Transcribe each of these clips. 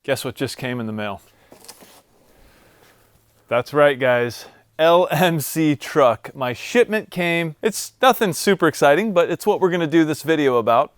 Guess what just came in the mail? That's right, guys. LMC Truck. My shipment came. It's nothing super exciting, but it's what we're gonna do this video about.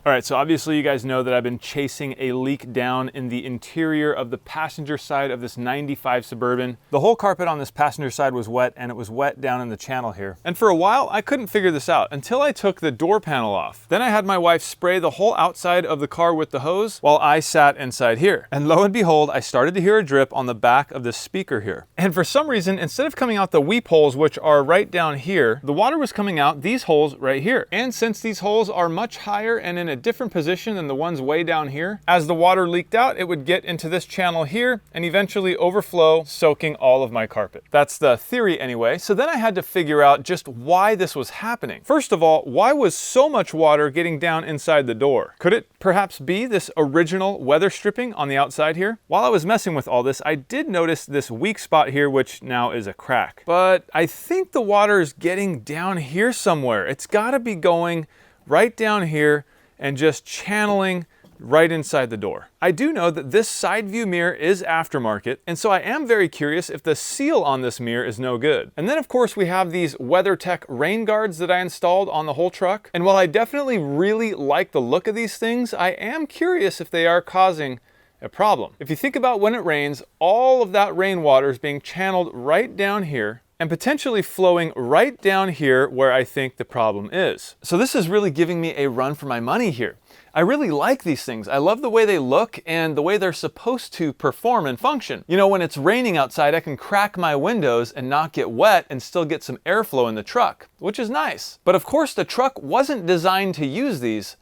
All right, so obviously you guys know that I've been chasing a leak down in the interior of the passenger side of this 95 Suburban. The whole carpet on this passenger side was wet, and it was wet down in the channel here. And for a while, I couldn't figure this out until I took the door panel off. Then I had my wife spray the whole outside of the car with the hose while I sat inside here. And lo and behold, I started to hear a drip on the back of this speaker here. And for some reason, instead of coming out the weep holes, which are right down here, the water was coming out these holes right here. And since these holes are much higher and in a different position than the ones way down here, as the water leaked out, it would get into this channel here and eventually overflow, soaking all of my carpet. That's the theory anyway. So then I had to figure out just why this was happening. First of all, why was so much water getting down inside the door? Could it perhaps be this original weather stripping on the outside here? While I was messing with all this, I did notice this weak spot here, which now is a crack. But I think the water is getting down here somewhere. It's gotta be going right down here and just channeling right inside the door. I do know that this side view mirror is aftermarket, and so I am very curious if the seal on this mirror is no good. And then of course we have these WeatherTech rain guards that I installed on the whole truck. And while I definitely really like the look of these things, I am curious if they are causing a problem. If you think about when it rains, all of that rainwater is being channeled right down here and potentially flowing right down here where I think the problem is. So this is really giving me a run for my money here. I really like these things. I love the way they look and the way they're supposed to perform and function. You know, when it's raining outside, I can crack my windows and not get wet and still get some airflow in the truck, which is nice. But of course, the truck wasn't designed to use these.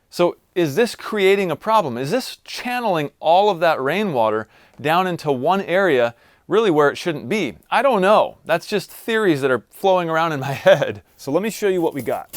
So is this creating a problem? Is this channeling all of that rainwater down into one area, really where it shouldn't be? I don't know. That's just theories that are flowing around in my head. So let me show you what we got.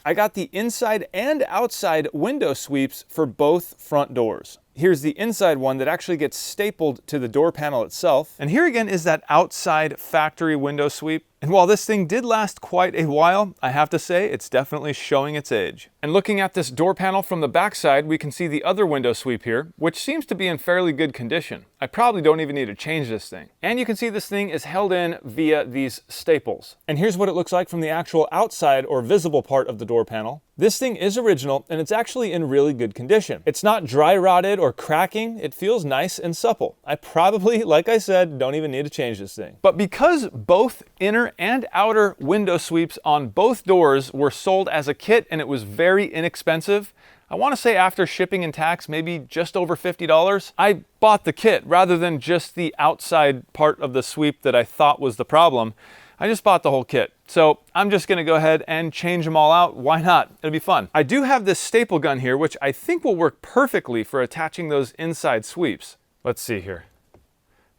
I got the inside and outside window sweeps for both front doors. Here's the inside one that actually gets stapled to the door panel itself. And here again is that outside factory window sweep. And while this thing did last quite a while, I have to say it's definitely showing its age. And looking at this door panel from the backside, we can see the other window sweep here, which seems to be in fairly good condition. I probably don't even need to change this thing. And you can see this thing is held in via these staples. And here's what it looks like from the actual outside or visible part of the door panel. This thing is original and it's actually in really good condition. It's not dry rotted or cracking. It feels nice and supple. I probably, like I said, don't even need to change this thing. But because both inner and outer window sweeps on both doors were sold as a kit and it was very inexpensive, I want to say after shipping and tax, maybe just over $50, I bought the kit rather than just the outside part of the sweep that I thought was the problem. I just bought the whole kit. So I'm just gonna go ahead and change them all out. Why not? It'll be fun. I do have this staple gun here, which I think will work perfectly for attaching those inside sweeps. Let's see here.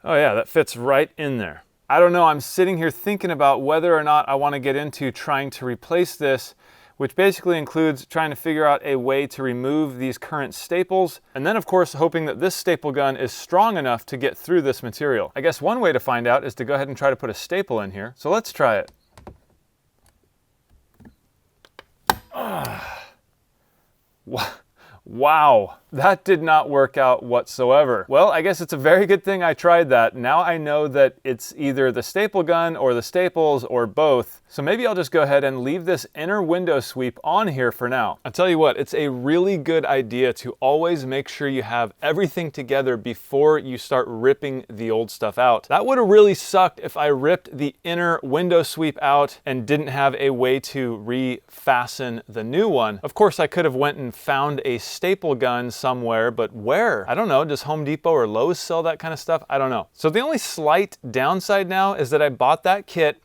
Oh yeah, that fits right in there. I don't know, I'm sitting here thinking about whether or not I want to get into trying to replace this, which basically includes trying to figure out a way to remove these current staples, and then of course hoping that this staple gun is strong enough to get through this material. I guess one way to find out is to go ahead and try to put a staple in here. So let's try it. Wow, that did not work out whatsoever. Well, I guess it's a very good thing I tried that. Now I know that it's either the staple gun or the staples or both. So maybe I'll just go ahead and leave this inner window sweep on here for now. I'll tell you what, it's a really good idea to always make sure you have everything together before you start ripping the old stuff out. That would have really sucked if I ripped the inner window sweep out and didn't have a way to refasten the new one. Of course, I could have went and found a staple gun somewhere, but where? I don't know. Does Home Depot or Lowe's sell that kind of stuff? I don't know. So the only slight downside now is that I bought that kit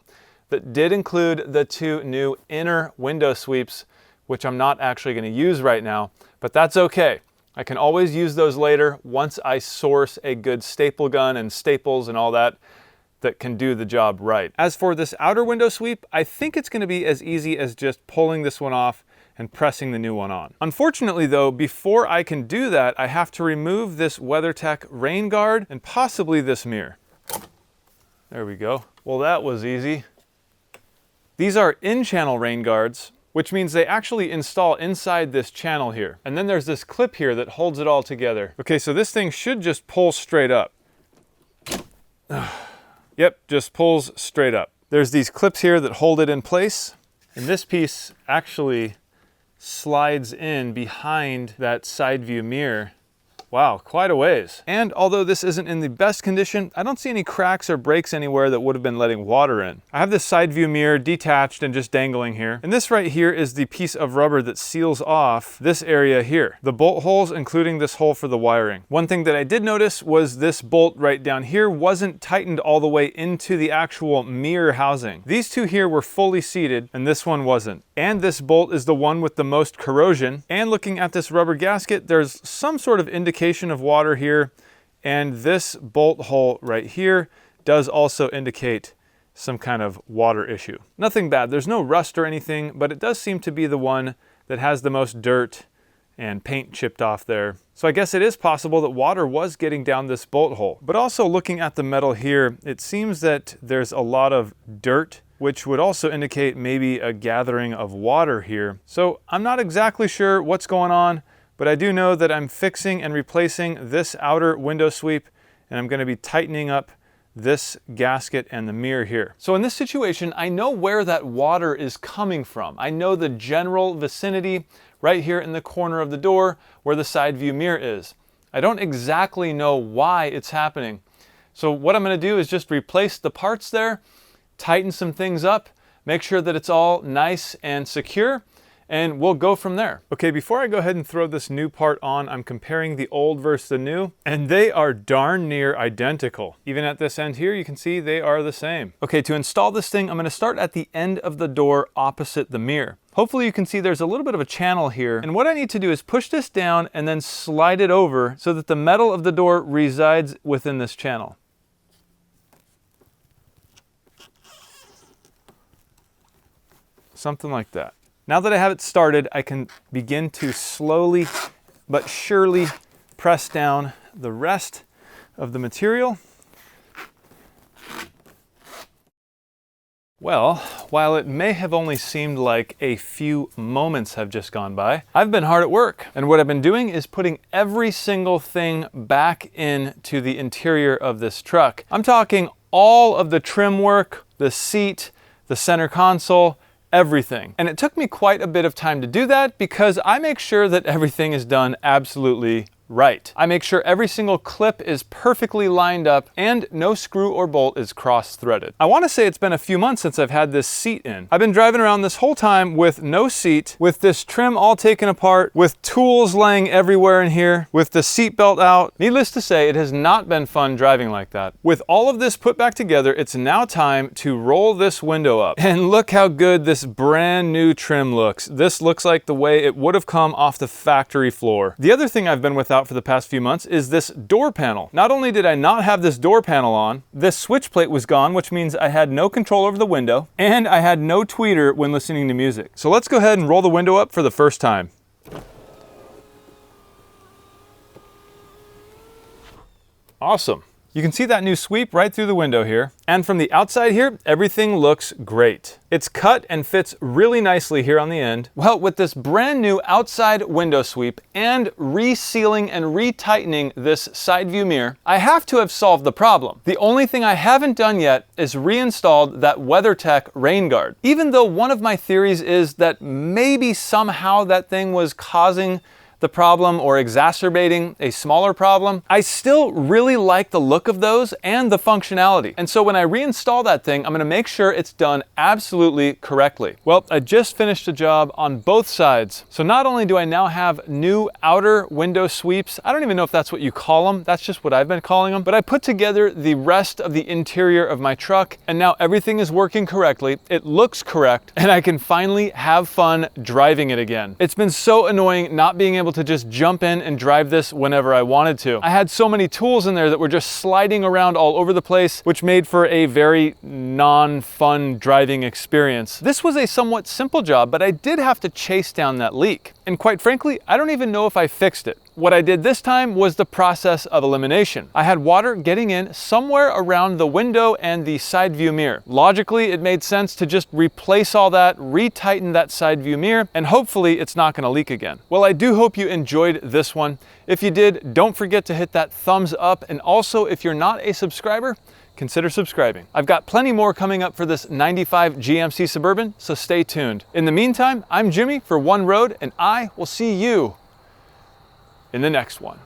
that did include the two new inner window sweeps, which I'm not actually going to use right now, but that's okay. I can always use those later once I source a good staple gun and staples and all that that can do the job right. As for this outer window sweep, I think it's going to be as easy as just pulling this one off and pressing the new one on. Unfortunately though, before I can do that, I have to remove this WeatherTech rain guard and possibly this mirror. There we go. Well, that was easy. These are in-channel rain guards, which means they actually install inside this channel here. And then there's this clip here that holds it all together. Okay, so this thing should just pull straight up. Yep, just pulls straight up. There's these clips here that hold it in place, and this piece actually slides in behind that side view mirror. Wow, quite a ways. And although this isn't in the best condition, I don't see any cracks or breaks anywhere that would have been letting water in. I have this side view mirror detached and just dangling here. And this right here is the piece of rubber that seals off this area here, the bolt holes, including this hole for the wiring. One thing that I did notice was this bolt right down here wasn't tightened all the way into the actual mirror housing. These two here were fully seated and this one wasn't. And this bolt is the one with the most corrosion. And looking at this rubber gasket, there's some sort of indication of water here, and this bolt hole right here does also indicate some kind of water issue. Nothing bad, there's no rust or anything, but it does seem to be the one that has the most dirt and paint chipped off there. So I guess it is possible that water was getting down this bolt hole. But also looking at the metal here, it seems that there's a lot of dirt, which would also indicate maybe a gathering of water here. So I'm not exactly sure what's going on, but I do know that I'm fixing and replacing this outer window sweep, and I'm going to be tightening up this gasket and the mirror here. So in this situation, I know where that water is coming from. I know the general vicinity right here in the corner of the door where the side view mirror is. I don't exactly know why it's happening. So what I'm going to do is just replace the parts there, tighten some things up, make sure that it's all nice and secure, and we'll go from there. Okay, before I go ahead and throw this new part on, I'm comparing the old versus the new, and they are darn near identical. Even at this end here, you can see they are the same. Okay, to install this thing, I'm gonna start at the end of the door opposite the mirror. Hopefully you can see there's a little bit of a channel here, and what I need to do is push this down and then slide it over so that the metal of the door resides within this channel. Something like that. Now that I have it started, I can begin to slowly but surely press down the rest of the material. Well, while it may have only seemed like a few moments have just gone by, I've been hard at work. And what I've been doing is putting every single thing back into the interior of this truck. I'm talking all of the trim work, the seat, the center console, everything. And it took me quite a bit of time to do that because I make sure that everything is done absolutely right. I make sure every single clip is perfectly lined up and no screw or bolt is cross-threaded. I want to say it's been a few months since I've had this seat in. I've been driving around this whole time with no seat, with this trim all taken apart, with tools laying everywhere in here, with the seat belt out. Needless to say, it has not been fun driving like that. With all of this put back together, it's now time to roll this window up. And look how good this brand new trim looks. This looks like the way it would have come off the factory floor. The other thing I've been without for the past few months is this door panel. Not only did I not have this door panel on, this switch plate was gone, which means I had no control over the window, and I had no tweeter when listening to music. So let's go ahead and roll the window up for the first time. Awesome. You can see that new sweep right through the window here. And from the outside here, everything looks great. It's cut and fits really nicely here on the end. Well, with this brand new outside window sweep and resealing and retightening this side view mirror, I have to have solved the problem. The only thing I haven't done yet is reinstalled that WeatherTech rain guard. Even though one of my theories is that maybe somehow that thing was causing the problem or exacerbating a smaller problem, I still really like the look of those and the functionality. And so when I reinstall that thing, I'm gonna make sure it's done absolutely correctly. Well, I just finished a job on both sides. So not only do I now have new outer window sweeps, I don't even know if that's what you call them, that's just what I've been calling them, but I put together the rest of the interior of my truck, and now everything is working correctly, it looks correct, and I can finally have fun driving it again. It's been so annoying not being able able to just jump in and drive this whenever I wanted to. I had so many tools in there that were just sliding around all over the place, which made for a very non-fun driving experience. This was a somewhat simple job, but I did have to chase down that leak. And quite frankly, I don't even know if I fixed it. What I did this time was the process of elimination. I had water getting in somewhere around the window and the side view mirror. Logically, it made sense to just replace all that, retighten that side view mirror, and hopefully it's not gonna leak again. Well, I do hope you enjoyed this one. If you did, don't forget to hit that thumbs up. And also, if you're not a subscriber, consider subscribing. I've got plenty more coming up for this 95 GMC Suburban, so stay tuned. In the meantime, I'm Jimmy for One Road, and I will see you in the next one.